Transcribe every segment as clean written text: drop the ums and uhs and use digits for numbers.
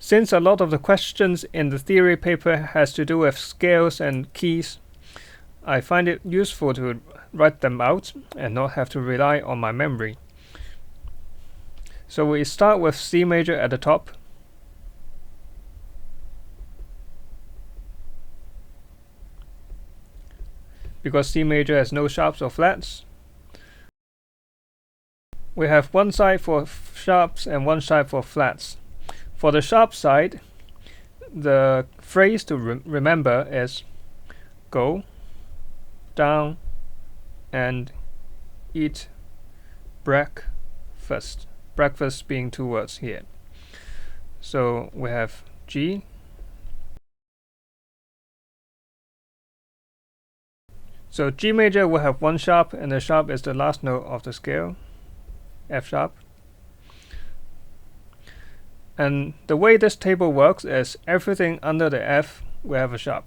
Since a lot of the questions in the theory paper has to do with scales and keys, I find it useful to write them out and not have to rely on my memory. So we start with C major at the top. Because C major has no sharps or flats, we have one side for sharps and one side for flats. For the sharp side, the phrase to remember is go, down, and eat breakfast. Breakfast being two words here. So we have G. So G major will have one sharp, and the sharp is the last note of the scale, F sharp. And the way this table works is everything under the F will have a sharp.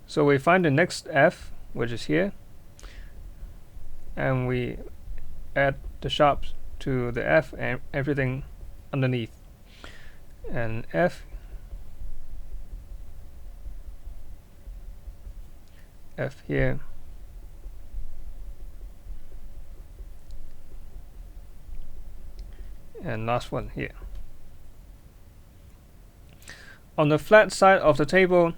So we find the next F, which is here, and we add the sharps to the F and everything underneath. And F here, and last one here. On the flat side of the table,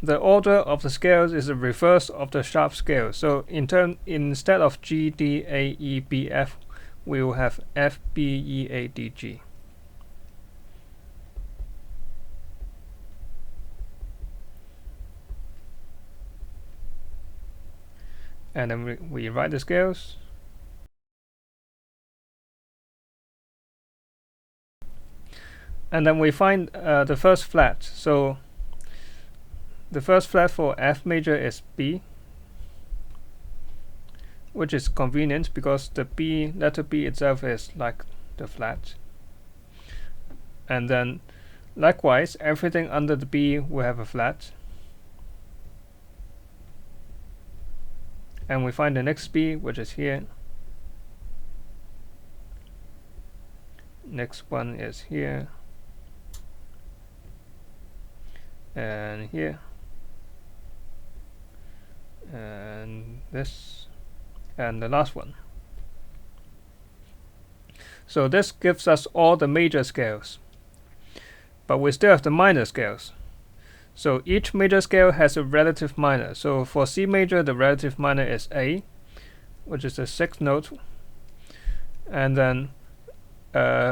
the order of the scales is the reverse of the sharp scale. So instead of G, D, A, E, B, F, we will have F, B, E, A, D, G. And then we write the scales. And then we find the first flat. So the first flat for F major is B, which is convenient because the B, letter B itself is like the flat. And then likewise, everything under the B will have a flat. And we find the next B, which is here. Next one is here. And here. And this. And the last one. So this gives us all the major scales. But we still have the minor scales. So each major scale has a relative minor. So for C major, the relative minor is A, which is the sixth note. And then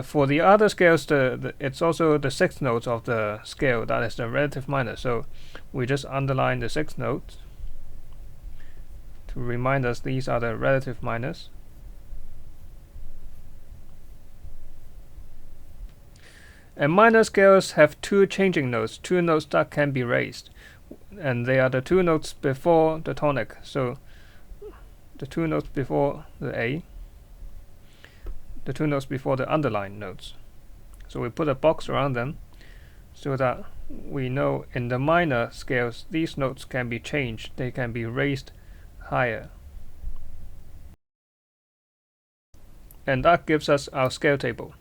for the other scales, it's also the sixth note of the scale that is the relative minor. So we just underline the sixth note to remind us these are the relative minors. And minor scales have two changing notes, two notes that can be raised. And they are the two notes before the tonic. So the two notes before the A, the two notes before the underlined notes. So we put a box around them so that we know in the minor scales these notes can be changed. They can be raised higher. And that gives us our scale table.